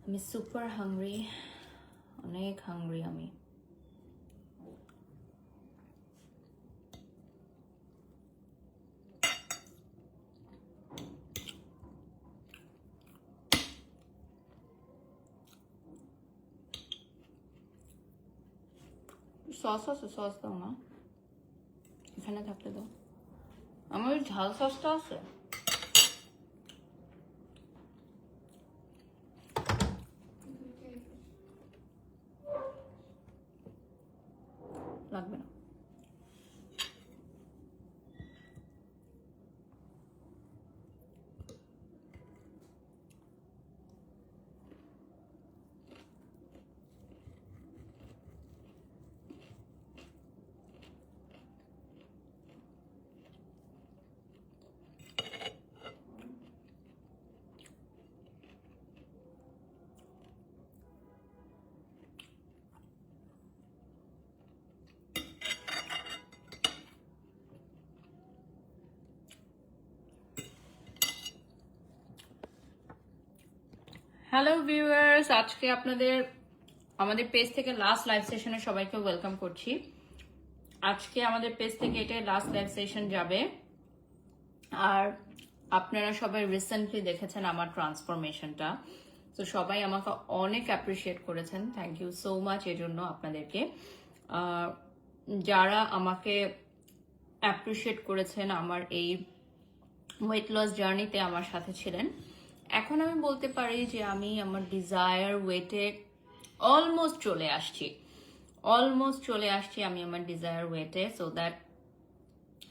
আমি super hungry, অনেক hungry আমি। সস আছে, সস দাও না, এখানে থাকলে দাও। আমার ওই ঝাল সসটা আছে। লাগবে না। হ্যালো ভিউয়ার্স, আজকে আমাদের পেজ থেকে লাস্ট লাইভ সেশনে সবাইকে ওয়েলকাম করছি। আজকে আমাদের পেজ থেকে এটাই লাস্ট লাইভ সেশন যাবে। আর আপনারা সবাই রিসেন্টলি দেখেছেন আমার ট্রান্সফরমেশনটা, তো সবাই আমাকে অনেক অ্যাপ্রিসিয়েট করেছেন। থ্যাংক ইউ সো মাচ এর জন্য আপনাদেরকে। যারা আমাকে অ্যাপ্রিসিয়েট করেছেন আমার এই ওয়েট লস জার্নিতে আমার সাথে ছিলেন, এখন আমি বলতে পারি যে আমি আমার ডিজায়ার ওয়েটে অলমোস্ট চলে আসছি আমি আমার ডিজায়ার ওয়েটে। সো দ্যাট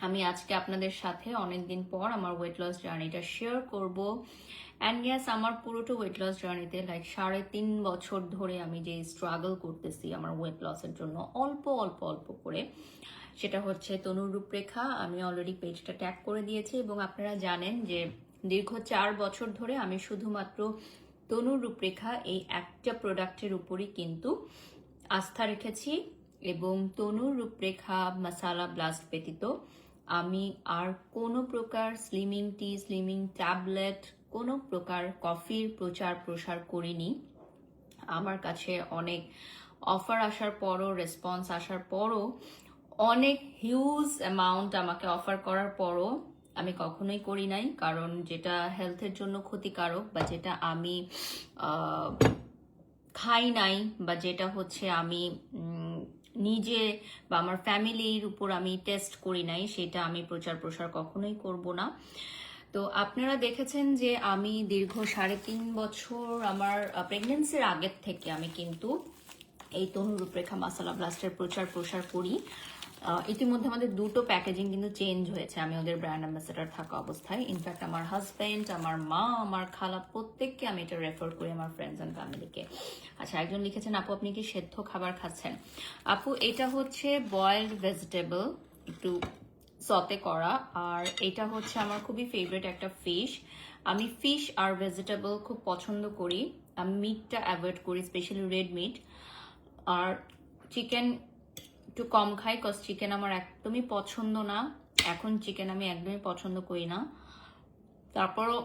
আমি আজকে আপনাদের সাথে অনেকদিন পর আমার ওয়েট লস জার্নিটা শেয়ার করব। অ্যান্ড ইয়েস, আমার পুরোটা ওয়েট লস জার্নিতে 3.5 বছর ধরে আমি যে স্ট্রাগল করতেছি আমার ওয়েট লসের জন্য অল্প অল্প অল্প করে, সেটা হচ্ছে তনুর রূপরেখা। আমি অলরেডি পেজটা ট্যাগ করে দিয়েছি এবং আপনারা জানেন যে দীর্ঘ 4 বছর ধরে আমি শুধুমাত্র তনুর রূপরেখা এই একটা প্রোডাক্টের উপরই কিন্তু আস্থা রেখেছি। এবং তনুর রূপরেখা মাসালা ব্লাস্ট ব্যতীত আমি আর কোনো প্রকার স্লিমিং টি, স্লিমিং ট্যাবলেট, কোনো প্রকার কফির প্রচার প্রসার করিনি। আমার কাছে অনেক অফার আসার পরও, রেসপন্স আসার পরও, অনেক হিউজ অ্যামাউন্ট আমাকে অফার করার পরও আমি কখনোই করি নাই। কারণ যেটা হেলথের জন্য ক্ষতিকারক বা যেটা আমি খাই নাই বা যেটা হচ্ছে আমি নিজে বা আমার ফ্যামিলির উপর আমি টেস্ট করি নাই, সেটা আমি প্রচার প্রসার কখনোই করব না। তো আপনারা দেখেছেন যে আমি দীর্ঘ 3.5 বছর আমার প্রেগনেন্সির আগের থেকে আমি কিন্তু এই তনু রূপরেখা মাসালা ব্লাস্টের প্রচার প্রসার করি। ইতিমধ্যে আমাদের দুটো প্যাকেজিং কিন্তু চেঞ্জ হয়েছে আমি ওদের ব্র্যান্ড অ্যাম্বাসেডর থাকা অবস্থায়। ইনফ্যাক্ট আমার হাজব্যান্ড, আমার মা, আমার খালা প্রত্যেককে আমি এটা রেফার করি আমার ফ্রেন্ডস অ্যান্ড ফ্যামিলিকে। আচ্ছা, একজন লিখেছেন আপু আপনি কি সেদ্ধ খাবার খাচ্ছেন? আপু এটা হচ্ছে বয়েলড ভেজিটেবল, একটু সতে করা। আর এটা হচ্ছে আমার খুবই ফেভারিট একটা ফিশ। আমি ফিশ আর ভেজিটেবল খুব পছন্দ করি। আমি মিটটা অ্যাভয়েড করি, স্পেশালি রেড মিট। আর চিকেন একটু কম খাই, কজ চিকেন আমার একদমই পছন্দ না। এখন চিকেন আমি একদমই পছন্দ করি না, তারপরও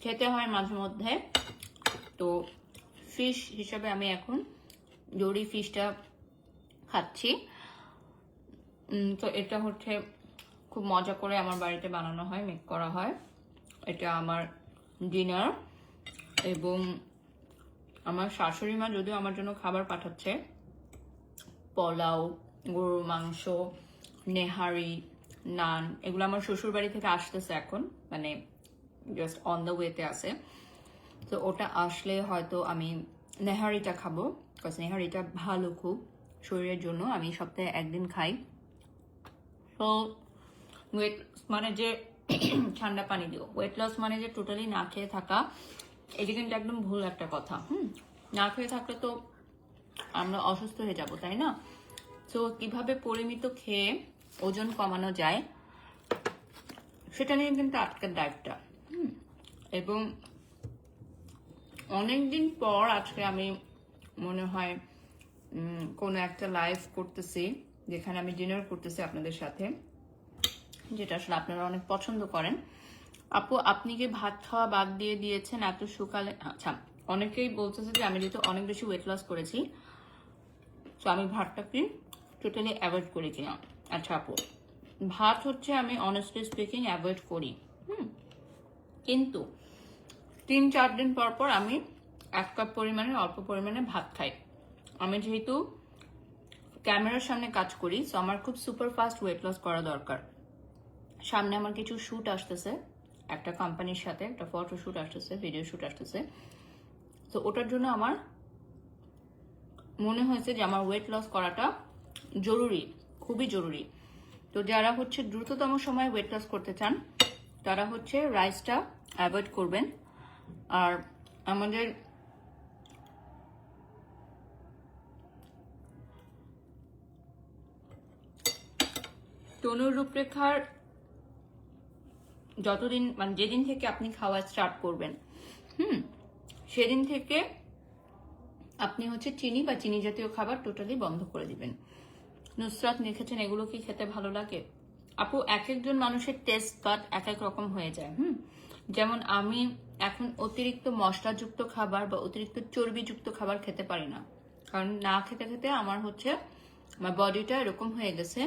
খেতে হয় মাঝে মধ্যে। তো ফিশ হিসাবে আমি এখন জরি ফিশটা খাচ্ছি। তো এটা হচ্ছে খুব মজা করে আমার বাড়িতে বানানো হয়, মেক করা হয়। এটা আমার ডিনার। এবং আমার শাশুড়ি মা যদিও আমার জন্য খাবার পাঠাচ্ছে, পোলাও, গরুর মাংস, নেহারি, নান, এগুলো আমার শ্বশুর বাড়ি থেকে আসতেছে এখন, মানে জাস্ট অন দ্য ওয়েতে আছে। তো ওটা আসলে হয়তো আমি নেহারিটা খাবো, বিকজ নেহারিটা ভালো খুব শরীরের জন্য। আমি সপ্তাহে একদিন খাই। তো ওয়েট মানে যে ঠান্ডা পানি দিও, ওয়েট লস মানে যে টোটালি না খেয়ে থাকা, এটা কিন্তু একদম ভুল একটা কথা। না খেয়ে থাকলে তো আমরা অসুস্থ হয়ে যাব, তাই না? তো কিভাবে পরিমিত খেয়ে ওজন কমানো যায় সেটা নিয়ে কিন্তু আজকের ডায়েটটা। এবং অনেকদিন পর আজকে আমি মনে হয় কোনো একটা লাইভ করতেছি যেখানে আমি ডিনার করতেছি আপনাদের সাথে, যেটা আসলে আপনারা অনেক পছন্দ করেন। আপু আপনি কি ভাত খাওয়া বাদ দিয়ে দিয়েছেন এত সকালে? আচ্ছা, অনেকেই বলতেছে যে আমি যেহেতু অনেক বেশি ওয়েট লস করেছি, তো আমি ভাতটাকে টোটালি অ্যাভয়েড করি কিনা। আচ্ছা আপু, ভাত হচ্ছে আমি অনেস্টলি স্পিকিং অ্যাভয়েড করি, কিন্তু 3-4 দিন পর পর আমি 1 কাপ পরিমাণে অল্প পরিমাণে ভাত খাই। আমি যেহেতু ক্যামেরার সামনে কাজ করি, সো আমার খুব সুপার ফাস্ট ওয়েট লস করা দরকার। সামনে আমার কিছু শ্যুট আসতেছে, একটা কোম্পানির সাথে একটা ফটো শ্যুট আসতেছে, ভিডিও শ্যুট আসতেছে। তো ওটার জন্য আমার মনে হয়েছে যে আমার ওয়েট লস করাটা জরুরি, খুবই জরুরি। তো যারা হচ্ছে দ্রুততম সময়ে ওয়েট লস করতে চান, তারা হচ্ছে রাইসটা অ্যাভয়েড করবেন। আর আমাদের তনুর রূপরেখার যতদিন মানে যেদিন থেকে আপনি খাওয়া স্টার্ট করবেন, সেদিন থেকে আপনি হচ্ছে চিনি বা চিনি জাতীয় খাবার টোটালি বন্ধ করে দিবেন। নুসরাত লিখেছেন এগুলো কি খেতে ভালো লাগে? আপু, এক একজন মানুষের টেস্ট বাট এক এক রকম হয়ে যায়। যেমন আমি এখন অতিরিক্ত মশলাযুক্ত খাবার বা অতিরিক্ত চর্বিযুক্ত খাবার খেতে পারি না, কারণ না খেতে খেতে আমার হচ্ছে আমার বডিটা এরকম হয়ে গেছে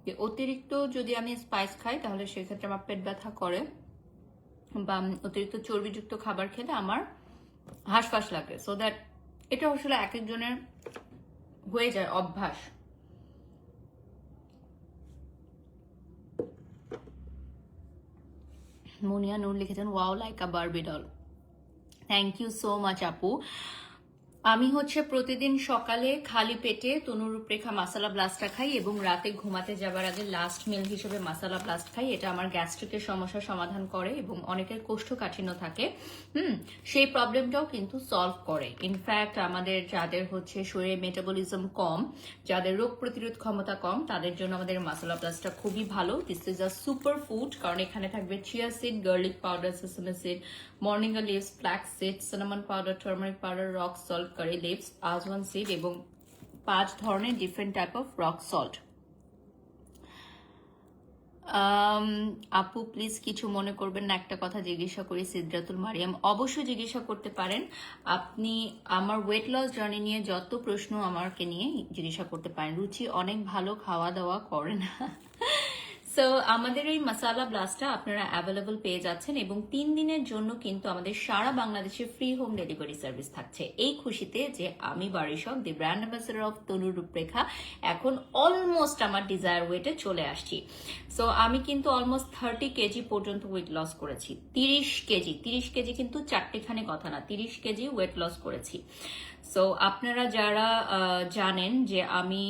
যে অতিরিক্ত যদি আমি স্পাইস খাই তাহলে সেক্ষেত্রে আমার পেট ব্যথা করে, বা অতিরিক্ত চর্বিযুক্ত খাবার খেলে আমার হাঁসফাঁস লাগে। সো দ্যাট এটা আসলে এক একজনের হয়ে যায় অভ্যাস। মুনিয়া নূর লিখেছেন wow like a Barbie doll. Thank you so much আপু। আমি হচ্ছে প্রতিদিন সকালে খালি পেটে তনুর রূপরেখা মাসালা ব্লাস্টটা খাই এবং রাতে ঘুমাতে যাবার আগে লাস্ট মিল হিসেবে মাসালা ব্লাস্ট খাই। এটা আমার গ্যাস্ট্রিকের সমস্যার সমাধান করে এবং অনেকের কোষ্ঠকাঠিন্য থাকে, সেই প্রবলেমটাও কিন্তু সলভ করে। ইনফ্যাক্ট আমাদের যাদের হচ্ছে শরীরে মেটাবলিজম কম, যাদের রোগ প্রতিরোধ ক্ষমতা কম, তাদের জন্য আমাদের মাসালা ব্লাস্টটা খুবই ভালো। This is a super food, কারণ এখানে থাকবে chia seed, garlic powder, sesame seed, moringa leaves, flax seed, cinnamon powder, turmeric powder, rock salt, curry leaves, ajwain seed এবং 5 ধরনের different type of rock salt. আপু প্লিজ কিছু মনে করবেন না, একটা কথা জিজ্ঞাসা করি। সিদ্রাতুল মারিয়াম, অবশ্যই জিজ্ঞাসা করতে পারেন। আপনি আমার ওয়েট লস জার্নি নিয়ে যত প্রশ্ন আমাকে নিয়ে জিজ্ঞাসা করতে পারেন। রুচি অনেক ভালো খাওয়া দাওয়া করেন। সো আমাদের এই মাসালা ব্লাস্টটা আপনারা অ্যাভেলেবল পেয়ে যাচ্ছেন এবং 3 দিনের জন্য কিন্তু আমাদের সারা বাংলাদেশে ফ্রি হোম ডেলিভারি সার্ভিস থাকছে। এই খুশিতে যে আমি বারিশক, দি ব্র্যান্ড অ্যাম্বাসেডর অফ তনুর রূপরেখা, এখন অলমোস্ট আমার ডিজায়ার ওয়েটে চলে আসছি। সো আমি কিন্তু অলমোস্ট 30 কেজি পর্যন্ত ওয়েট লস করেছি। 30 কেজি কিন্তু চারটেখানে কথা না, 30 কেজি ওয়েট লস করেছি। সো আপনারা যারা জানেন যে আমি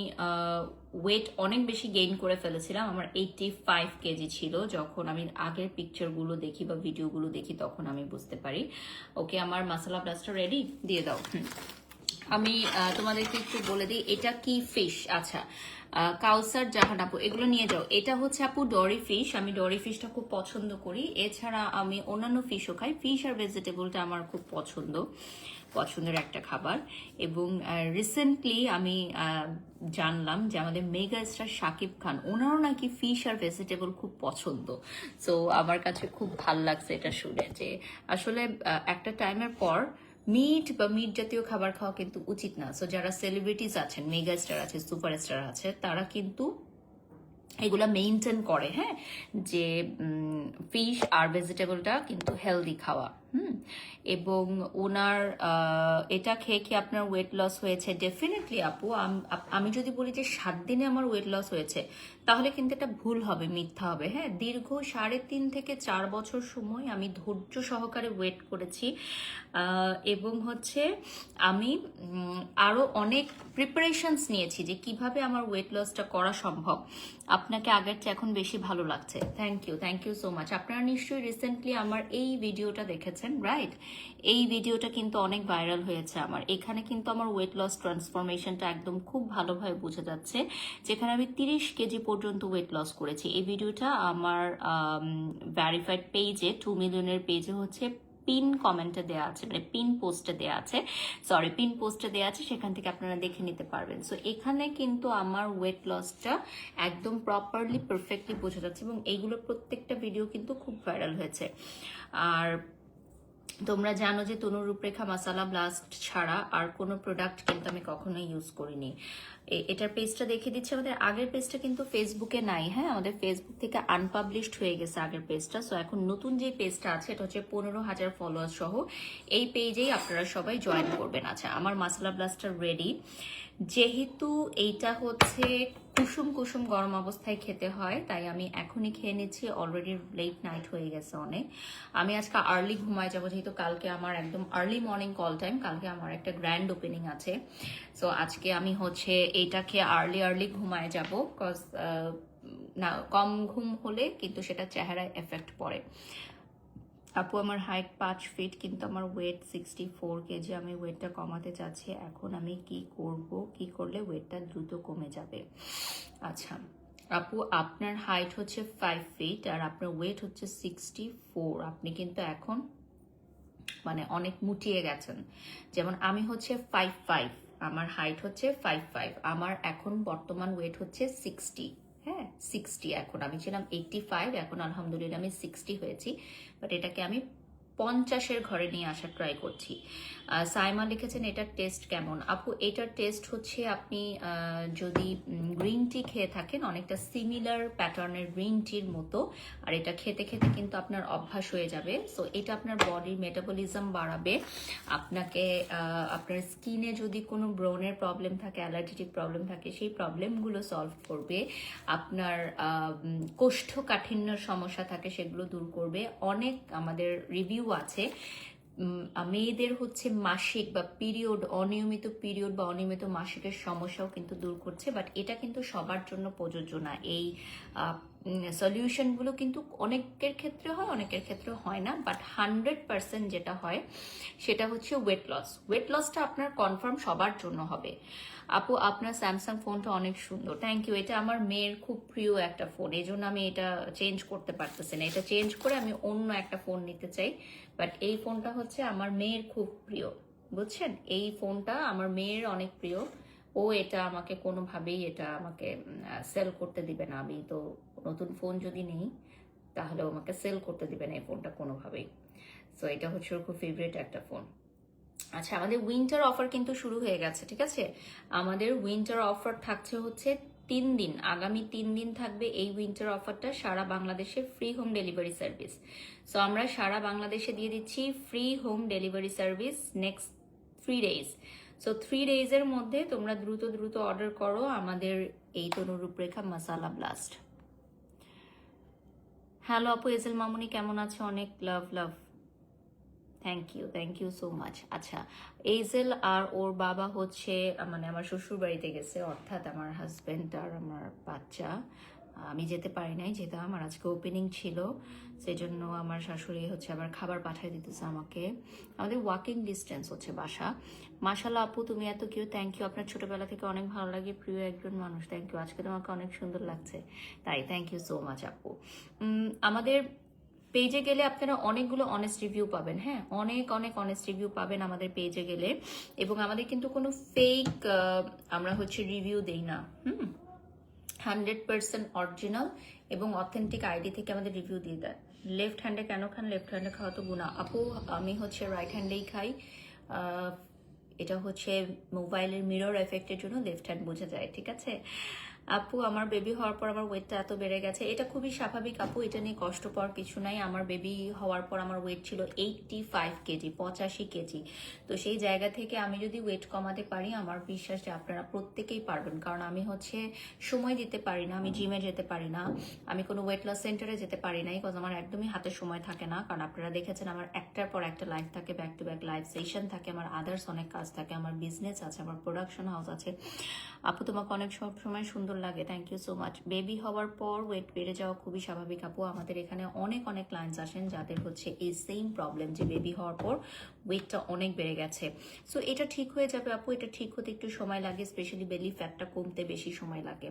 ওয়েট অনেক বেশি গেইন করে ফেলেছিলাম, আমার 85 কেজি ছিল। যখন আমি আগের পিকচারগুলো দেখি বা ভিডিওগুলো দেখি তখন আমি বুঝতে পারি। ওকে, আমার মাসালা ব্লাস্টটা রেডি, দিয়ে দাও। আমি তোমাদেরকে একটু বলে দিই এটা কি ফিশ। আচ্ছা, কাউসার জাহান আপু, এগুলো নিয়ে যাও। এটা হচ্ছে আপু ডরি ফিশ, আমি ডরি ফিশটা খুব পছন্দ করি। এছাড়া আমি অন্যান্য ফিশও খাই। ফিশ আর ভেজিটেবলটা আমার খুব পছন্দের একটা খাবার। এবং রিসেন্টলি আমি জানলাম যে আমাদের মেগা স্টার শাকিব খান, ওনারও নাকি ফিশ আর ভেজিটেবল খুব পছন্দ। সো আমার কাছে খুব ভাল লাগছে এটা শুনে, যে আসলে একটা টাইমের পর মিট বা মিট জাতীয় খাবার খাওয়া কিন্তু উচিত না। সো যারা সেলিব্রিটিজ আছেন, মেগা স্টার আছে, সুপারস্টার আছে, তারা কিন্তু এগুলা মেইনটেইন করে, হ্যাঁ, যে ফিশ আর ভেজিটেবলটা কিন্তু হেলদি খাওয়া। এবং ওনার এটা খেয়ে কি আপনার ওয়েট লস হয়েছে? ডেফিনেটলি আপু, আমি যদি বলি যে 7 দিনে আমার ওয়েট লস হয়েছে, তাহলে কিন্তু এটা ভুল হবে, মিথ্যা হবে। হ্যাঁ, দীর্ঘ 3.5 থেকে 4 বছর সময় আমি ধৈর্য সহকারে ওয়েট করেছি এবং হচ্ছে আমি আরো অনেক প্রিপারেশনস নিয়েছি যে কিভাবে আমার ওয়েট লসটা করা সম্ভব। আপনাকে আগের চেয়ে এখন বেশি ভালো লাগছে। Thank you so much. আপনারা নিশ্চয়ই রিসেন্টলি আমার এই ভিডিওটা দেখেছেন, রাইট? এই ভিডিওটা কিন্তু অনেক ভাইরাল হয়েছে আমার। এখানে কিন্তু আমার ওয়েট লস ট্রান্সফরমেশনটা একদম খুব ভালোভাবে বোঝা যাচ্ছে, যেখানে আমি 30 কেজি পর্যন্ত ওয়েট লস করেছি। এই ভিডিওটা আমার ভেরিফাইড পেজে, 2 মিলিয়নের পেজে হচ্ছে পিন কমেন্টে দেওয়া আছে, মানে পিন পোস্টে দেওয়া আছে, সেখান থেকে আপনারা দেখে নিতে পারবেন। সো এখানে কিন্তু আমার ওয়েট লসটা একদম প্রপারলি পারফেক্টলি বোঝা যাচ্ছে এবং এইগুলো প্রত্যেকটা ভিডিও কিন্তু খুব ভাইরাল হয়েছে। আর তোমরা জানো যে তনু রূপরেখা মাসালা ব্লাস্ট ছাড়া আর কোনো প্রোডাক্ট কিন্তু আমি কখনোই ইউজ করিনি। এটার পেজটা দেখিয়ে দিচ্ছি, আমাদের আগের পেজটা কিন্তু ফেসবুকে নাই, হ্যাঁ আমাদের ফেসবুক থেকে আনপাবলিশড হয়ে গেছে আগের পেজটা। সো এখন নতুন যে পেজটা আছে এটা হচ্ছে 15,000 ফলোয়ার সহ, এই পেজেই আপনারা সবাই জয়েন করবেন। আচ্ছা, আমার মাসালা ব্লাস্টার রেডি। যেহেতু এইটা হচ্ছে কুসুম কুসুম গরম অবস্থায় খেতে হয়, তাই আমি এখনই খেয়ে নিচ্ছি। অলরেডি লেট নাইট হয়ে গেছে অনেক। আমি আজকে আর্লি ঘুমায় যাবো, যেহেতু কালকে আমার একদম আর্লি মর্নিং কল টাইম, কালকে আমার একটা গ্র্যান্ড ওপেনিং আছে। সো আজকে আমি হচ্ছে এইটা খেয়ে আর্লি ঘুমায় যাব, কজ না কম ঘুম হলে কিন্তু সেটা চেহারায় এফেক্ট পড়ে। আপু আমার হাইট 5 ফিট, কিন্তু আমার ওয়েট 64 কেজি। আমি ওয়েটটা কমাতে চাচ্ছি, এখন আমি কি করব, কি করলে ওয়েটটা দ্রুত কমে যাবে? আচ্ছা আপু, আপনার হাইট হচ্ছে 5 ফিট আর আপনার ওয়েট হচ্ছে 64। আপনি কিন্তু এখন মানে অনেক মুটিয়ে গেছেন। যেমন আমি হচ্ছে 5'5", আমার হাইট হচ্ছে 5'5", আমার এখন বর্তমান ওয়েট হচ্ছে 60। হ্যাঁ 60, এখন আমি ছিলাম 85, এখন আলহামদুলিল্লাহ আমি 60 হয়েছি। বাট এটাকে আমি 50-এর ঘরে নিয়ে আসার ট্রাই করছি। সাইমা লিখেছেন এটার টেস্ট কেমন? আপু এটার টেস্ট হচ্ছে আপনি যদি গ্রিন টি খেয়ে থাকেন, অনেকটা সিমিলার প্যাটার্নের গ্রিন টির মতো। আর এটা খেতে খেতে কিন্তু আপনার অভ্যাস হয়ে যাবে। সো এটা আপনার বডির মেটাবলিজম বাড়াবে, আপনাকে আপনার স্কিনে যদি কোনো ব্রনের প্রবলেম থাকে, অ্যালার্জিটিক প্রবলেম থাকে, সেই প্রবলেমগুলো সলভ করবে। আপনার কোষ্ঠকাঠিন্যর সমস্যা থাকে সেগুলো দূর করবে। অনেক আমাদের রিভিউ আছে মেয়েদের হচ্ছে মাসিক বা পিরিয়ড, অনিয়মিত পিরিয়ড বা অনিয়মিত মাসিকের সমস্যাও কিন্তু দূর করছে। বাট এটা কিন্তু সবার জন্য প্রযোজ্য না। এই সলিউশনগুলো কিন্তু অনেকের ক্ষেত্রে হয়, অনেকের ক্ষেত্রে হয় না। বাট 100% যেটা হয় সেটা হচ্ছে ওয়েট লস। ওয়েট লসটা আপনার কনফার্ম সবার জন্য হবে। আপু আপনার স্যামসাং ফোনটা অনেক সুন্দর, থ্যাংক ইউ। এটা আমার মেয়ের খুব প্রিয় একটা ফোন, এই জন্য আমি এটা চেঞ্জ করতে পারতেছি না। এটা চেঞ্জ করে আমি অন্য একটা ফোন নিতে চাই, বাট এই ফোনটা হচ্ছে আমার মেয়ের খুব প্রিয়, বুঝছেন? এই ফোনটা আমার মেয়ের অনেক প্রিয়। ও এটা আমাকে কোনোভাবেই এটা আমাকে সেল করতে দিবে না। আমি তো নতুন ফোন যদি নেই তাহলে ও আমাকে সেল করতে দিবে না এই ফোনটা কোনোভাবেই। সো এটা হচ্ছে ওর খুব ফেভারিট একটা ফোন। আচ্ছা, আমাদের উইন্টার অফার কিন্তু শুরু হয়ে গেছে, ঠিক আছে? আমাদের উইন্টার অফার থাকছে হচ্ছে 3 দিন, আগামী 3 দিন থাকবে এই উইন্টার অফারটা সারা বাংলাদেশে free home delivery service. So আমরা সারা বাংলাদেশে দিয়ে দিচ্ছি free home delivery service next 3 days. So 3 ডেজের মধ্যে তোমরা দ্রুত দ্রুত অর্ডার করো আমাদের এই তনু রূপরেখা মাসালা ব্লাস্ট। হ্যালো আপু, এজেল মামুনি কেমন আছে? অনেক লাভ love, thank you so much. আচ্ছা, এইজেল আর ওর বাবা হচ্ছে মানে আমার শ্বশুর বাড়িতে গেছে, অর্থাৎ আমার হাজবেন্ড আর আমার বাচ্চা। আমি যেতে পারি নাই, যেহেতু আমার আজকে ওপেনিং ছিল, সেজন্য আমার শাশুড়ি হচ্ছে আবার খাবার পাঠিয়ে দিতেছে আমাকে। আমাদের ওয়াকিং ডিস্টেন্স হচ্ছে বাসা। মাশাল্লাহ আপু তুমি এত কিউ, থ্যাংক ইউ। আপনার ছোটবেলা থেকে অনেক ভালো লাগে, প্রিয় একজন মানুষ, থ্যাংক ইউ। আজকে তোমাকে অনেক সুন্দর লাগছে, তাই থ্যাংক ইউ সো মাচ আপু। আমাদের পেজে গেলে আপনারা অনেকগুলো অনেস্ট রিভিউ পাবেন, হ্যাঁ অনেক অনেক অনেস্ট রিভিউ পাবেন আমাদের পেজে গেলে। এবং আমাদের কিন্তু কোনো ফেক আমরা হচ্ছে রিভিউ দেই না, 100% অরিজিনাল এবং অথেন্টিক আইডি থেকে আমাদের রিভিউ দিয়ে দেয়। লেফট হ্যান্ডে কেন খান? লেফট হ্যান্ডে খাওয়া তো গুণা আপু, আমি হচ্ছে রাইট হ্যান্ডেই খাই। এটা হচ্ছে মোবাইলের মিরর এফেক্টের জন্য লেফট হ্যান্ড বোঝা যায়, ঠিক আছে? আপু আমার বেবি হওয়ার পর আমার ওয়েটটা এত বেড়ে গেছে, এটা খুবই স্বাভাবিক আপু, এটা নিয়ে কষ্ট পাওয়ার কিছু নাই। আমার বেবি হওয়ার পর আমার ওয়েট ছিল 85 কেজি, 85 কেজি। তো সেই জায়গা থেকে আমি যদি ওয়েট কমাতে পারি, আমার বিশ্বাস যে আপনারা প্রত্যেকেই পারবেন। কারণ আমি হচ্ছে সময় দিতে পারি না, আমি জিমে যেতে পারি না, আমি কোনো ওয়েট লস সেন্টারে যেতে পারি না, বিকজ আমার একদমই হাতে সময় থাকে না। কারণ আপনারা দেখেছেন আমার একটার পর একটা লাইফ থাকে, back to back live session থাকে, আমার আদার্স অনেক কাজ থাকে, আমার বিজনেস আছে, আমার প্রোডাকশন হাউস আছে। আপু তোমাকে অনেক সব সময় সুন্দর লাগে, thank you so much. Baby হওয়ার পর ওয়েট বেড়ে যাওয়া খুবই স্বাভাবিক আপু, আমাদের এখানে অনেক অনেক ক্লায়েন্টস আসেন যাদের হচ্ছে এই সেম প্রবলেম, যে বেবি হওয়ার পর ওয়েটটা অনেক বেড়ে গেছে। সো এটা ঠিক হয়ে যাবে আপু, এটা ঠিক হতে একটু সময় লাগে, স্পেশালি বেলি ফ্যাটটা কমতে বেশি সময় লাগে।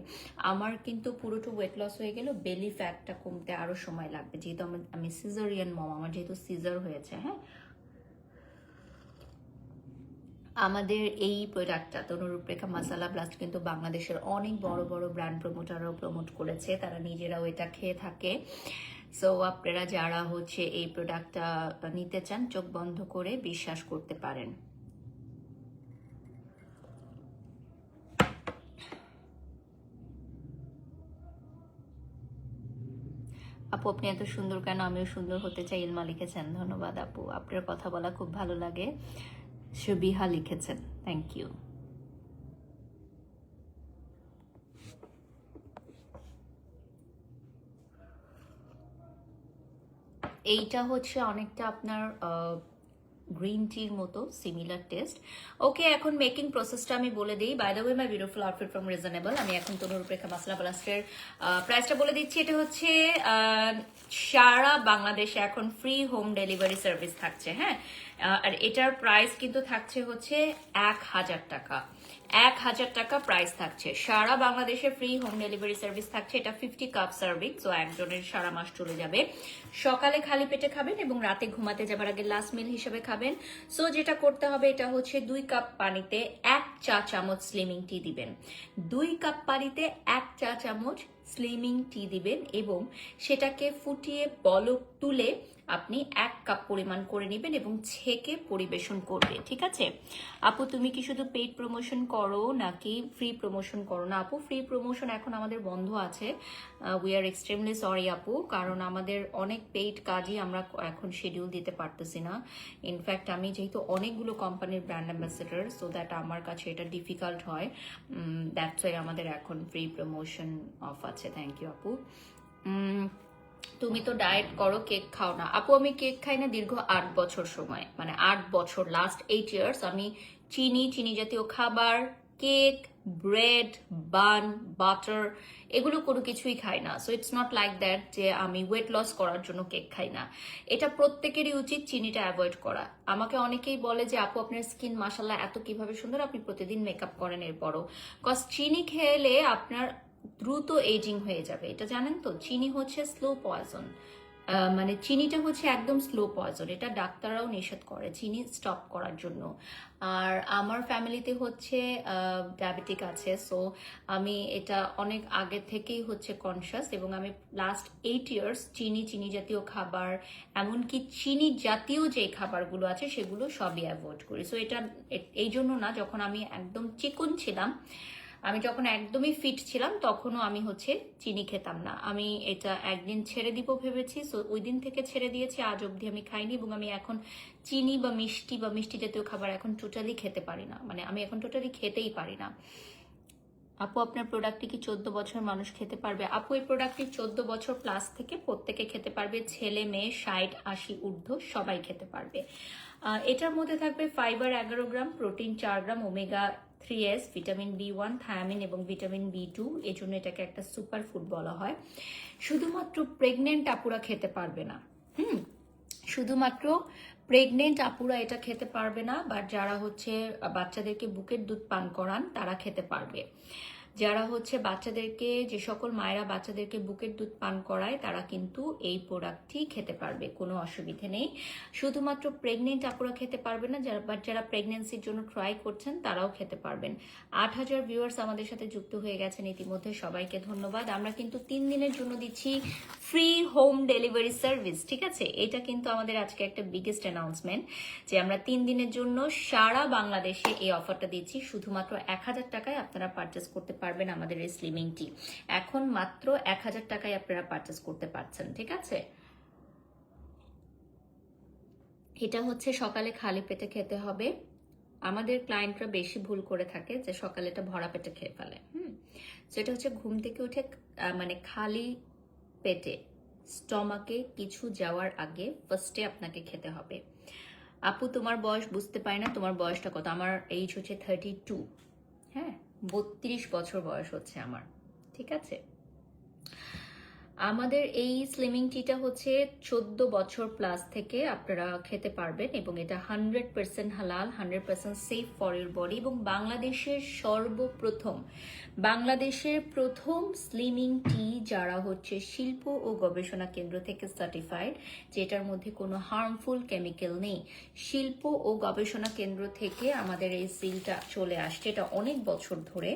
আমার কিন্তু পুরোটা ওয়েট লস হয়ে গেল, বেলি ফ্যাটটা কমতে আরো সময় লাগবে, যেহেতু আমি সিজারিয়ান মম, আমার যেহেতু সিজার হয়েছে। হ্যাঁ, আমাদের এই প্রোডাক্টটা তনু রূপরেখা মাসালা ব্লাস্ট কিন্তু বাংলাদেশের অনেক বড় বড় ব্র্যান্ড প্রমোটাররাও প্রমোট করেছে, তারা নিজেরাও এটা খেয়ে থাকে। সো আপনারা যারা হচ্ছে এই প্রোডাক্টটা নিতে চান চোখ বন্ধ করে বিশ্বাস করতে পারেন। আপু আপনি এত সুন্দর কেন? আমিও সুন্দর হতে চাই, ইলমা লিখেছেন। ধন্যবাদ আপু, আপনার কথা বলা খুব ভালো লাগে। সুবিহা লিখেছেন, থ্যাংক ইউ। এইটা হচ্ছে অনেকটা আপনার গ্রিন টির মতো সিমিলার টেস্ট। ওকে, এখন মেকিং প্রসেসটা আমি বলে দিই। By the way, my beautiful outfit from reasonable, আমি এখন তনুরূপরেখা মাসলা প্লাস্টের প্রাইসটা বলে দিচ্ছি। এটা হচ্ছে সারা বাংলাদেশে এখন ফ্রি হোম ডেলিভারি সার্ভিস থাকছে। হ্যাঁ, আর এটার প্রাইস কিন্তু থাকছে হচ্ছে 1000 টাকা। 1000 টাকা প্রাইস থাকছে। সারা বাংলাদেশে ফ্রি হোম ডেলিভারি সার্ভিস থাকছে। এটা 50 কাপ সার্ভিং, সো একজনের সারা মাস চলে যাবে। সকালে খালি পেটে খাবেন এবং রাতে ঘুমাতে যাবার আগে লাস্ট মিল হিসেবে খাবেন। সো যেটা করতে হবে, এটা হচ্ছে 2 কাপ পানিতে 1 চা চামচ স্লিমিং টি দিবেন। 2 কাপ পানিতে 1 চা চামচ স্লিমিং টি দিবেন এবং সেটাকে ফুটিয়ে বলক তুলে আপনি 1 কাপ পরিমাণ করে নেবেন এবং ছেঁকে পরিবেশন করবে। ঠিক আছে আপু, তুমি কি শুধু পেইড প্রমোশন করো নাকি ফ্রি প্রমোশন করো? না আপু, ফ্রি প্রমোশন এখন আমাদের বন্ধ আছে। উই আর এক্সট্রিমলি সরি আপু, কারণ আমাদের অনেক পেইড কাজই আমরা এখন শিডিউল দিতে পারতেছি না। ইনফ্যাক্ট আমি যেহেতু অনেকগুলো কোম্পানির ব্র্যান্ড অ্যাম্বাসেডার, সো দ্যাট আমার কাছে এটা ডিফিকাল্ট হয়। দ্যাটস ওয়াই আমাদের এখন ফ্রি প্রমোশন অফ আছে। থ্যাংক ইউ আপু। তুমি তো ডায়েট করো, কেক খাও না। আপু আমি কেক খাই না দীর্ঘ 8 বছর সময়, মানে 8 বছর, লাস্ট 8 ইয়ার্স আমি চিনি জাতীয় খাবার, কেক, ব্রেড, বান, বাটার, এগুলো কোনো কিছুই খাই না। So it's not like that যে আমি ওয়েট লস করার জন্য কেক খাই না। এটা প্রত্যেকেরই উচিত চিনিটা অ্যাভয়েড করা। আমাকে অনেকেই বলে যে আপু আপনার স্কিন মাশাল্লাহ এত কিভাবে সুন্দর, আপনি প্রতিদিন মেকআপ করেন এরপরও। কজ চিনি খেলে আপনার দ্রুত এজিং হয়ে যাবে, এটা জানেন তো? চিনি হচ্ছে স্লো পয়জন, মানে চিনিটা হচ্ছে একদম স্লো পয়জন। এটা ডাক্তাররাও নিষেধ করে চিনি স্টপ করার জন্য। আর আমার ফ্যামিলিতে হচ্ছে ডায়াবেটিক আছে, সো আমি এটা অনেক আগে থেকেই হচ্ছে কনসিয়াস এবং আমি লাস্ট 8 ইয়ার্স চিনি জাতীয় খাবার, এমনকি চিনি জাতীয় যে খাবারগুলো আছে সেগুলো সবই অ্যাভয়েড করি। সো এটা এই জন্য না, যখন আমি একদম চিকন ছিলাম, আমি যখন একদমই ফিট ছিলাম, তখনও আমি হচ্ছে চিনি খেতাম না। আমি এটা একদিন ছেড়ে দিব ভেবেছি, সো ওই দিন থেকে ছেড়ে দিয়েছি। আজ অবধি আমি খাইনি এবং আমি এখন চিনি বা মিষ্টি জাতীয় খাবার এখন টোটালি খেতে পারি না, মানে আমি এখন টোটালি খেতেই পারি না। আপু আপনার প্রোডাক্টটি কি 14 বছর মানুষ খেতে পারবে? আপু এই প্রোডাক্টটি 14 বছর প্লাস থেকে প্রত্যেকে খেতে পারবে, ছেলে মেয়ে 60, 80 ঊর্ধ্ব সবাই খেতে পারবে। এটার মধ্যে থাকবে fibre 11 gram, protein 4 gram, omega 3S, vitamin B1, thiamine এবং ভিটামিন B2। এই জন্য এটাকে একটা সুপার ফুড বলা হয়। শুধুমাত্র প্রেগনেন্ট আপুরা খেতে পারবে না। শুধুমাত্র প্রেগনেন্ট আপুরা এটা খেতে পারবে না, বাট যারা হচ্ছে বাচ্চাদেরকে বুকের দুধ পান করান তারা খেতে পারবে। যারা হচ্ছে বাচ্চাদেরকে, যে সকল মায়েরা বাচ্চাদেরকে বুকের দুধ পান করায় তারা কিন্তু এই প্রোডাক্টটি খেতে পারবে, কোনো অসুবিধে নেই। শুধুমাত্র প্রেগনেন্ট আপুরা খেতে পারবে না, যারা প্রেগনেন্সির জন্য ট্রাই করছেন তারাও খেতে পারবেন। 8000 ভিউয়ার্স আমাদের সাথে যুক্ত হয়ে গেছেন ইতিমধ্যে, সবাইকে ধন্যবাদ। আমরা কিন্তু 3 দিনের জন্য দিচ্ছি ফ্রি হোম ডেলিভারি সার্ভিস। ঠিক আছে, এটা কিন্তু আমাদের আজকে একটা বিগেস্ট অ্যানাউন্সমেন্ট যে আমরা 3 দিনের জন্য সারা বাংলাদেশে এই অফারটা দিচ্ছি। শুধুমাত্র 1000 টাকায় আপনারা পারচেস করতে পারবেন আমাদের এই স্লিমিং টি। এখন মাত্র 1000 টাকায় আপনারা পারচেস করতে পারছেন। ঠিক আছে, এটা হচ্ছে সকালে খালি পেটে খেতে হবে। আমাদের ক্লায়েন্টরা বেশি ভুল করে থাকে যে সকালে এটা ভরা পেটে খেয়ে ফেলে। সেটা হচ্ছে ঘুম থেকে উঠে মানে খালি পেটে স্টমাকে কিছু যাওয়ার আগে ফার্স্টে আপনাকে খেতে হবে। আপু তোমার বয়স বুঝতে পারি না, তোমার বয়সটা কত? আমার এইজ হচ্ছে 32। হ্যাঁ, 32 বছর বয়স হচ্ছে আমার। ঠিক আছে, আমাদের এই স্লিমিং টিটা হচ্ছে 14 বছর প্লাস থেকে আপনারা খেতে পারবেন এবং এটা 100% হালাল, 100% সেফ ফর ইউর বডি এবং বাংলাদেশের প্রথম স্লিমিং টি যারা হচ্ছে শিল্প ও গবেষণা কেন্দ্র থেকে সার্টিফাইড, যেটার মধ্যে কোনো হার্মফুল কেমিক্যাল নেই। শিল্প ও গবেষণা কেন্দ্র থেকে আমাদের এই সিলটা চলে আসছে, এটা অনেক বছর ধরে,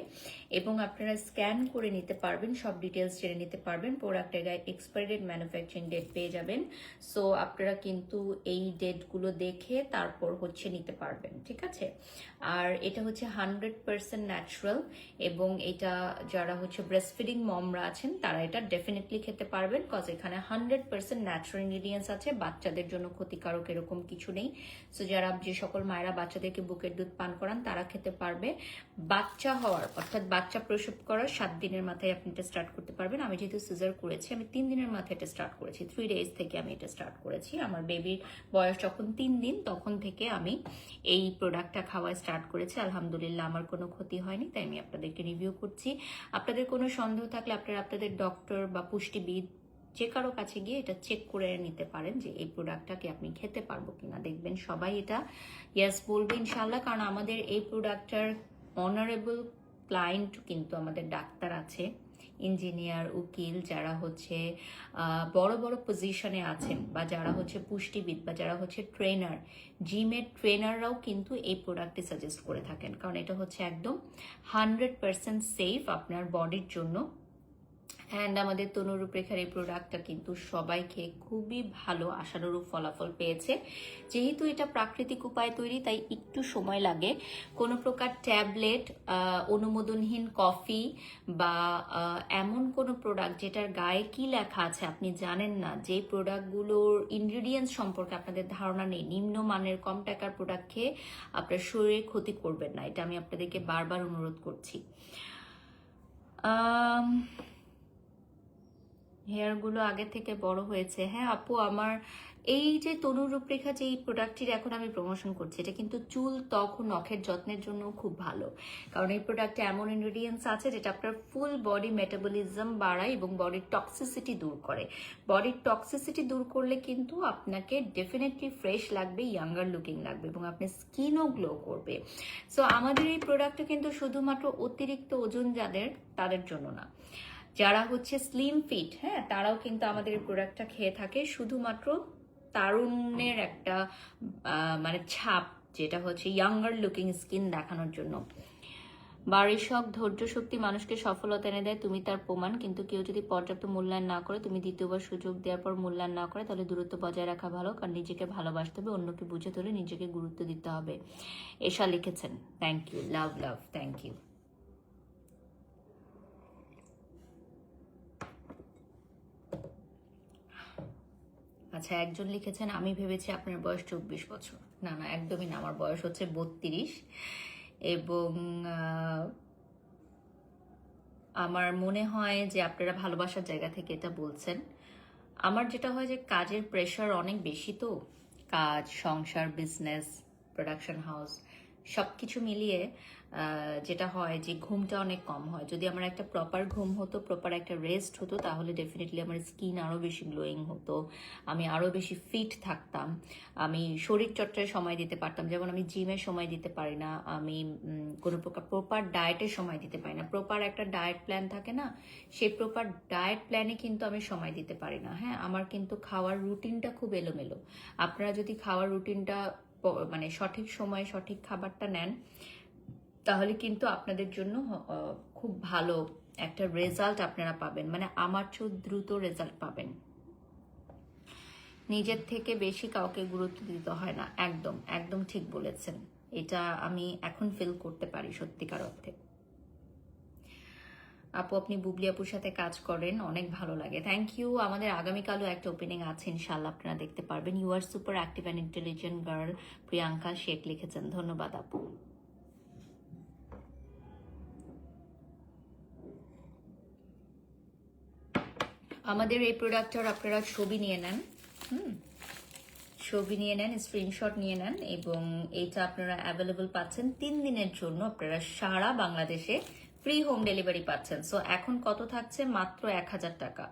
এবং আপনারা স্ক্যান করে নিতে পারবেন, সব ডিটেলস জেনে নিতে পারবেন। প্রোডাক্ট প্রোডাক্টের গায়ে এক্সপায়ারি ডেট, ম্যানুফ্যাকচারিং ডেট পেয়ে যাবেন। সো আপনারা কিন্তু এই ডেটগুলো দেখে তারপর হচ্ছে নিতে পারবেন, ঠিক আছে। আর এটা হচ্ছে 100% ন্যাচারাল, এবং এটা যারা হচ্ছে ব্রেস্টফিডিং মমরা আছেন তারা এটা ডেফিনেটলি খেতে পারবেন, কজ এখানে 100% ন্যাচারাল ইনগ্রিডিয়েন্টস আছে, বাচ্চাদের জন্য ক্ষতিকারক এরকম কিছু নেই। সো যারা, যে সকল মায়েরা বাচ্চাদেরকে বুকের দুধ পান করান তারা খেতে পারবে। বাচ্চা হওয়ার অর্থাৎ বাচ্চা প্রসব করার 7 দিনের মাথায় আপনি এটা স্টার্ট করতে পারবেন। আমি যেহেতু সিজার করেছি, আমি 3 দিনের মাথায় এটা স্টার্ট করেছি, 3 ডেজ থেকে আমি এটা স্টার্ট করেছি। আমার বেবির বয়স যখন 3 দিন তখন থেকে আমি এই প্রোডাক্টটা খাওয়া স্টার্ট করেছি। আলহামদুলিল্লাহ আমার কোনো ক্ষতি হয়নি, তাই আমি আপনাদেরকে রিভিউ করছি। আপনাদের কোনো সন্দেহ থাকলে আপনারা আপনাদের ডক্টর বা পুষ্টিবিদ যে কারো কাছে গিয়ে এটা চেক করে নিতে পারেন যে এই প্রোডাক্টটাকে আপনি খেতে পারবো কিনা। দেখবেন সবাই এটা ইয়েস বলবে ইনশাল্লাহ, কারণ আমাদের এই প্রোডাক্টটার অনারেবল ক্লায়েন্ট কিন্তু আমাদের ডাক্তার আছে, ইঞ্জিনিয়ার, উকিল, যারা হচ্ছে বড় বড় পজিশনে আছেন, বা যারা হচ্ছে পুষ্টিবিদ, বা যারা হচ্ছে ট্রেনার, জিমের ট্রেনাররাও কিন্তু এই প্রোডাক্টটি সাজেস্ট করে থাকেন, কারণ এটা হচ্ছে একদম 100% সেফ আপনার বডির জন্য। অ্যান্ড আমাদের তনুরূপরেখার এই প্রোডাক্টটা কিন্তু সবাই খেয়ে খুবই ভালো আশানুরূপ ফলাফল পেয়েছে। যেহেতু এটা প্রাকৃতিক উপায়ে তৈরি, তাই একটু সময় লাগে। কোনো প্রকার ট্যাবলেট, অনুমোদনহীন কফি বা এমন কোনো প্রোডাক্ট যেটার গায়ে কি লেখা আছে আপনি জানেন না, যে প্রোডাক্টগুলোর ইনগ্রিডিয়েন্টস সম্পর্কে আপনাদের ধারণা নেই, নিম্নমানের কম টাকার প্রোডাক্ট খেয়ে আপনার শরীরে ক্ষতি করবেন না, এটা আমি আপনাদেরকে বারবার অনুরোধ করছি। হেয়ারগুলো আগে থেকে বড় হয়েছে। হ্যাঁ আপু, আমার এই যে তনুর রূপরেখা যে এই প্রোডাক্টটির এখন আমি প্রমোশন করছি, এটা কিন্তু চুল, ত্বক ও নখের যত্নের জন্য খুব ভালো, কারণ এই প্রোডাক্টে এমন ইনগ্রিডিয়েন্টস আছে যেটা আপনার ফুল বডি মেটাবলিজম বাড়ায় এবং বডির টক্সিসিটি দূর করে। বডির টক্সিসিটি দূর করলে কিন্তু আপনাকে ডেফিনেটলি ফ্রেশ লাগবে, ইয়াঙ্গার লুকিং লাগবে, এবং আপনার স্কিনও গ্লো করবে। সো আমাদের এই প্রোডাক্টটা কিন্তু শুধুমাত্র অতিরিক্ত ওজন যাদের, তাদের জন্য না, যারা হচ্ছে স্লিম ফিট, হ্যাঁ তারাও কিন্তু আমাদের এই প্রোডাক্টটা খেয়ে থাকে। শুধুমাত্র তারুণ্যের একটা মানে ছাপ, যেটা হচ্ছে ইয়াঙ্গার লুকিং স্কিন দেখানোর জন্য। বাড়ির শখ, ধৈর্য শক্তি মানুষকে সফলতা এনে দেয়, তুমি তার প্রমাণ। কিন্তু কেউ যদি পর্যাপ্ত মূল্যায়ন না করে, তুমি দ্বিতীয়বার সুযোগ দেওয়ার পর মূল্যায়ন না করে, তাহলে দূরত্ব বজায় রাখা ভালো, কারণ নিজেকে ভালোবাসতে হবে, অন্যকে বুঝে ধরে নিজেকে গুরুত্ব দিতে হবে। এশা লিখেছেন, thank you, love love, thank you. আচ্ছা, একজন লিখেছেন, আমি ভেবেছি আপনার বয়স 24 বছর। না না, একদমই না, আমার বয়স হচ্ছে 32, এবং আমার মনে হয় যে আপনারা ভালোবাসার জায়গা থেকে এটা বলছেন। আমার যেটা হয় যে কাজের প্রেশার অনেক বেশি, তো কাজ, সংসার, বিজনেস, প্রোডাকশন হাউস সব কিছু মিলিয়ে যেটা হয় যে ঘুমটা অনেক কম হয়। যদি আমার একটা প্রপার ঘুম হতো, প্রপার একটা রেস্ট হতো, তাহলে ডেফিনেটলি আমার স্কিন আরও বেশি গ্লোয়িং হতো, আমি আরও বেশি ফিট থাকতাম, আমি শরীরচর্চায় সময় দিতে পারতাম। যেমন আমি জিমে সময় দিতে পারি না, আমি কোনো প্রপার ডায়েটের সময় দিতে পারি না। প্রপার একটা ডায়েট প্ল্যান থাকে না, সেই প্রপার ডায়েট প্ল্যানে কিন্তু আমি সময় দিতে পারি না। হ্যাঁ, আমার কিন্তু খাওয়ার রুটিনটা খুব এলোমেলো। আপনারা যদি খাওয়ার রুটিনটা মানে সঠিক সময়ে সঠিক খাবারটা নেন, তাহলে কিন্তু আপনাদের জন্য খুব ভালো একটা রেজাল্ট আপনারা পাবেন, মানে আমার চেয়েও দ্রুত রেজাল্ট পাবেন। নিজের থেকে বেশি কাউকে গুরুত্ব দিতে হয় না, একদম একদম ঠিক বলেছেন, এটা আমি এখন ফিল করতে পারি সত্যিকার অর্থে। আপু, আপনি বুবলি আপুর সাথে কাজ করেন, অনেক ভালো লাগে, থ্যাংক ইউ। আমাদের আগামীকালও একটা ওপেনিং আছে, ইনশাল্লাহ আপনারা দেখতে পারবেন। You are super active and intelligent girl, Priyanka Sheikh লিখেছেন, ধন্যবাদ আপু। আমাদের এই প্রোডাক্টটার আপনারা ছবি নিয়ে নেন, ছবি নিয়ে নেন, স্ক্রিনশট নিয়ে নেন, এবং এইটা আপনারা অ্যাভেলেবল পাচ্ছেন 3 দিনের জন্য। আপনারা সারা বাংলাদেশে ফ্রি হোম ডেলিভারি পাচ্ছেন। সো এখন কত থাকছে? মাত্র 1000 টাকা,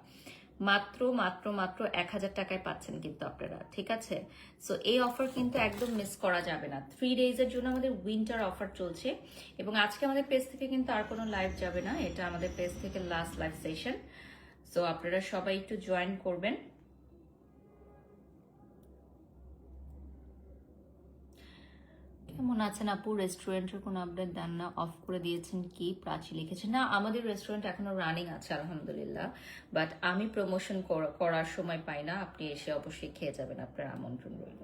মাত্র মাত্র মাত্র 1000 টাকায় পাচ্ছেন কিন্তু আপনারা, ঠিক আছে? সো এই অফার কিন্তু একদম মিস করা যাবে না। 3 ডেজের জন্য আমাদের উইন্টার অফার চলছে, এবং আজকে আমাদের পেজ থেকে কিন্তু আর কোনো লাইভ যাবে না, এটা আমাদের পেজ থেকে লাস্ট লাইভ সেশন। সো আপনারা সবাই একটু জয়েন করবেন। কেমন আছেন আপু? রেস্টুরেন্টের কোনো আপডেট দেন না, অফ করে দিয়েছেন কি? প্রাচী লিখেছে না, আমাদের রেস্টুরেন্ট এখনো রানিং আছে আলহামদুলিল্লাহ, বাট আমি প্রমোশন করার সময় পাই না। আপনি এসে অবশ্যই খেয়ে যাবেন, আপনার আমন্ত্রণ রইল।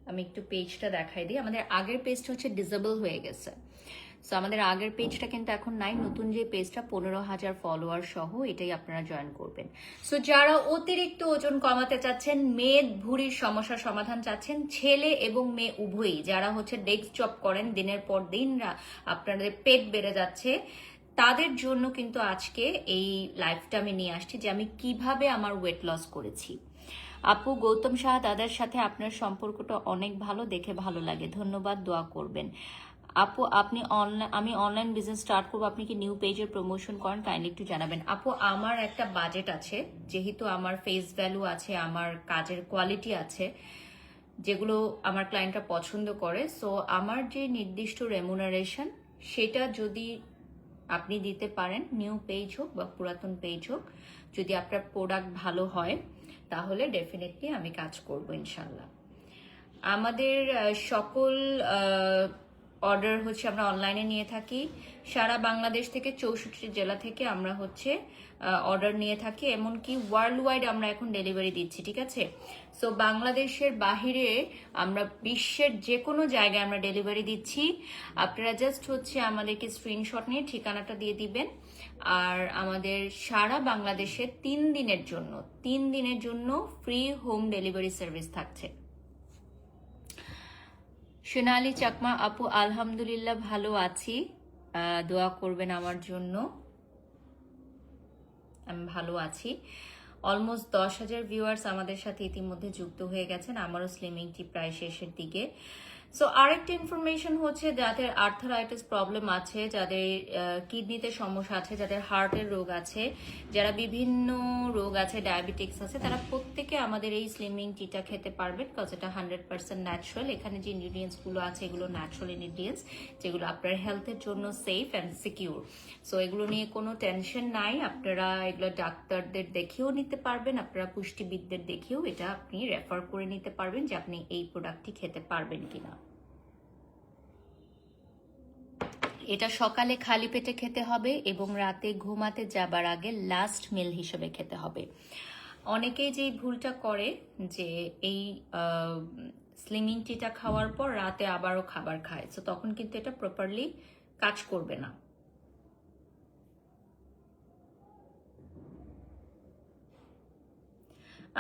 আমি একটু পেজটা দেখাই দিই। আমাদের আগের পেজটা হচ্ছে ডিসেবল হয়ে গেছে, সো আমাদের আগের পেজটা কিন্তু এখন নাই। নতুন যে পেজটা 15,000 ফলোয়ার সহ, এটাই আপনারা জয়েন করবেন। সো যারা অতিরিক্ত ওজন কমাতে চাচ্ছেন, মেয়ে ভুঁড়ির সমস্যার সমাধান চাচ্ছেন, ছেলে এবং মেয়ে উভয়ই, যারা হচ্ছে ডেস্ক জব করেন দিনের পর দিন, আপনাদের পেট বেড়ে যাচ্ছে, তাদের জন্য কিন্তু আজকে এই লাইফটা আমি নিয়ে আসছি যে আমি কিভাবে আমার ওয়েট লস করেছি। আপু গৌতম সাহা দাদার সাথে আপনার সম্পর্কটা অনেক ভালো, দেখে ভালো লাগে, ধন্যবাদ, দোয়া করবেন। আপু আমি অনলাইন বিজনেস স্টার্ট করবো, আপনি কি নিউ পেজের প্রমোশন করেন? কাইন্ডলি একটু জানাবেন। আপু আমার একটা বাজেট আছে, যেহেতু আমার ফেস ভ্যালু আছে, আমার কাজের কোয়ালিটি আছে, যেগুলো আমার ক্লায়েন্টরা পছন্দ করে, সো আমার যে নির্দিষ্ট রেমুনারেশন, সেটা যদি আপনি দিতে পারেন, নিউ পেজ হোক বা পুরাতন পেজ হোক, যদি আপনার প্রোডাক্ট ভালো হয়, তাহলে ডেফিনেটলি আমি কাজ করব ইনশাল্লাহ। আমাদের সকল অর্ডার হচ্ছে আমরা অনলাইনে নিয়ে থাকি। সারা বাংলাদেশ থেকে 64 জেলা থেকে আমরা হচ্ছে অর্ডার নিয়ে থাকি, এমনকি ওয়ার্ল্ড ওয়াইড আমরা এখন ডেলিভারি দিচ্ছি, ঠিক আছে? সো বাংলাদেশের বাহিরে আমরা বিশ্বের যে কোনো জায়গায় আমরা ডেলিভারি দিচ্ছি। আপনারা জাস্ট হচ্ছে আমাদেরকে স্ক্রিনশট নিয়ে ঠিকানাটা দিয়ে দিবেন, আর আমাদের সারা বাংলাদেশে 3 দিনের জন্য ফ্রি হোম ডেলিভারি সার্ভিস থাকছে। সোনালি চাকমা আপু আলহামদুলিল্লাহ ভালো আছি, দোয়া করবেন আমার জন্য। আমি ভালো আছি। অলমোস্ট 10,000 ভিউয়ার্স আমাদের সাথে ইতিমধ্যে যুক্ত হয়ে গেছেন। আমারও স্লিমিংটি প্রায় শেষের দিকে। সো আরেকটা ইনফরমেশন হচ্ছে, যাদের আর্থারাইটিস প্রবলেম আছে, যাদের কিডনিতে সমস্যা আছে, যাদের হার্টের রোগ আছে, যারা বিভিন্ন রোগ আছে, ডায়াবেটিক্স আছে, তারা প্রত্যেকে আমাদের এই স্লিমিং টিটা খেতে পারবেন, বিকজ এটা 100% ন্যাচারাল। এখানে যে ইনগ্রিডিয়েন্টসগুলো আছে, এগুলো ন্যাচারাল ইনগ্রিডিয়েন্টস, যেগুলো আপনার হেলথের জন্য সেফ অ্যান্ড সিকিউর। সো এগুলো নিয়ে কোনো টেনশন নাই। আপনারা এগুলো ডাক্তারদের দেখেও নিতে পারবেন, আপনারা পুষ্টিবিদদের দেখেও এটা আপনি রেফার করে নিতে পারবেন যে আপনি এই প্রোডাক্টটি খেতে পারবেন কিনা। এটা সকালে খালি পেটে খেতে হবে এবং রাতে ঘুমাতে যাবার আগে লাস্ট মিল হিসেবে খেতে হবে। অনেকেই যে ভুলটা করে যে এই স্লিমিং টিটা খাওয়ার পর রাতে আবারও খাবার খায়, তো তখন কিন্তু এটা প্রপারলি কাজ করবে না।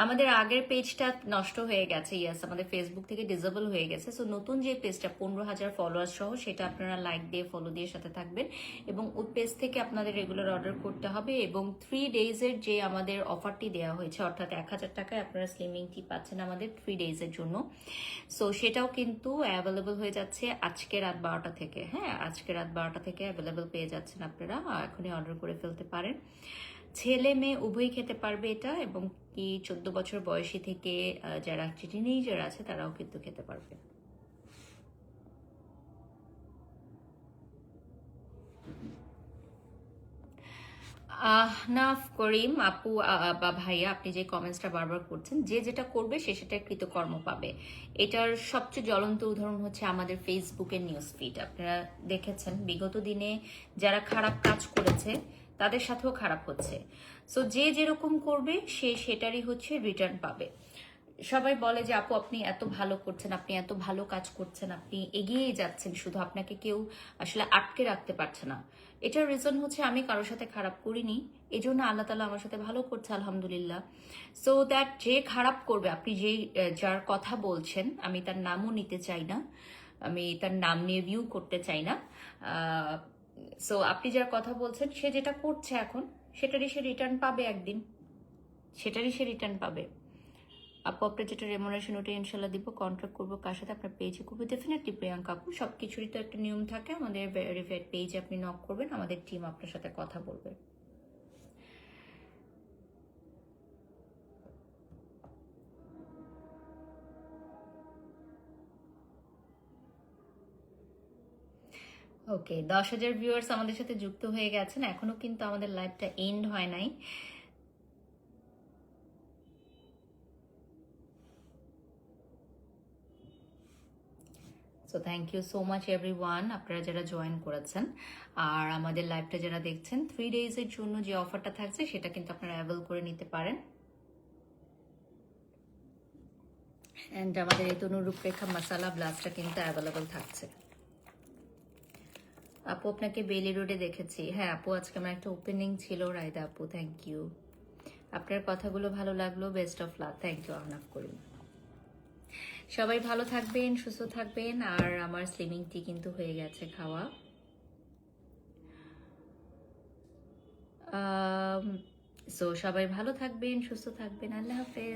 আমাদের আগের পেজটা নষ্ট হয়ে গেছে, ইয়াস, আমাদের ফেসবুক থেকে ডিসেবল হয়ে গেছে। সো নতুন যে পেজটা 15,000 ফলোয়ার সহ, সেটা আপনারা লাইক দিয়ে ফলো দিয়ে সাথে থাকবেন, এবং ওই পেজ থেকে আপনাদের রেগুলার অর্ডার করতে হবে। এবং 3 ডেজের যে আমাদের অফারটি দেওয়া হয়েছে, অর্থাৎ 1,000 টাকায় আপনারা স্লিমিং টি পাচ্ছেন আমাদের 3 ডেজের জন্য। সো সেটাও কিন্তু অ্যাভেলেবল হয়ে যাচ্ছে আজকে রাত 12টা থেকে। হ্যাঁ, আজকে রাত 12টা থেকে অ্যাভেলেবল পেয়ে যাচ্ছেন আপনারা, এখনই অর্ডার করে ফেলতে পারেন। ছেলে মেয়ে উভয়ই খেতে পারবে এটা, এবং কি 14 বছর বয়সী থেকে যারা টিনেজার আছে, তারাও কিন্তু খেতে পারবে। আহনাফ করিম আপু বা ভাইয়া, আপনি যে কমেন্টসটা বারবার করছেন, যে যেটা করবে সে সেটা কৃতকর্ম পাবে, এটার সবচেয়ে জ্বলন্ত উদাহরণ হচ্ছে আমাদের ফেসবুকের নিউজ ফিড। আপনারা দেখেছেন বিগত দিনে যারা খারাপ কাজ করেছে, তাদের সাথেও খারাপ হচ্ছে। সো যে যেরকম করবে সে সেটারই হচ্ছে রিটার্ন পাবে। সবাই বলে যে আপু আপনি এত ভালো করছেন, আপনি এত ভালো কাজ করছেন, আপনি এগিয়ে যাচ্ছেন, শুধু আপনাকে কেউ আসলে আটকে রাখতে পারছে না। এটার রিজন হচ্ছে আমি কারোর সাথে খারাপ করিনি, এই জন্য আল্লাহ তালা আমার সাথে ভালো করছে আলহামদুলিল্লাহ। সো দ্যাট যে খারাপ করবে, আপনি যার কথা বলছেন, আমি তার নামও নিতে চাই না, আমি তার নাম নিয়ে ভিউ করতে চাই না। সো আপনি যার কথা বলছেন, সে যেটা করছে এখন, সেটারই সে রিটার্ন পাবে একদিন, সেটারই সে রিটার্ন পাবে। আপু আপনার যেটা রেমুনারেশন, ওটা ইনশাল্লাহ দিব। কন্ট্যাক্ট করবো কার সাথে, আপনার পেজে করবো ডেফিনেটলি প্রিয়াঙ্কা আপু। সব কিছুরই তো একটা নিয়ম থাকে, আমাদের ভেরিফাইড পেজে আপনি নক করবেন, আমাদের টিম আপনার সাথে কথা বলবে। ওকে, 10,000 ভিউয়ার্স আমাদের সাথে যুক্ত হয়ে গেছেন, এখনো কিন্তু আমাদের লাইভটা এন্ড হয় নাই। So thank you so much everyone, আপনারা যারা জয়েন করেছেন। আর আমাদের লাইভটা যারা দেখছেন, 3 ডেজের জন্য যে অফারটা থাকছে সেটা কিন্তু আপনারা অ্যাভেল করে নিতে পারেন। অ্যান্ড আমাদের এই তনু রূপরেখা মশালা ব্লাস্টটা কিন্তু অ্যাভেলেবল থাকছে। আপু আপনাকে বেলি রোডে দেখেছি। হ্যাঁ আপু, আজকে আমার একটা ওপেনিং ছিল, রায়দা আপু, থ্যাংক ইউ। আপনার কথাগুলো ভালো লাগলো, best of luck. Thank you Ahnaf Karim. সবাই ভালো থাকবেন, সুস্থ থাকবেন। আর আমার স্লিমিং টি কিন্তু হয়ে গেছে খাওয়া। সো সবাই ভালো থাকবেন, সুস্থ থাকবেন। আল্লাহ হাফেজ।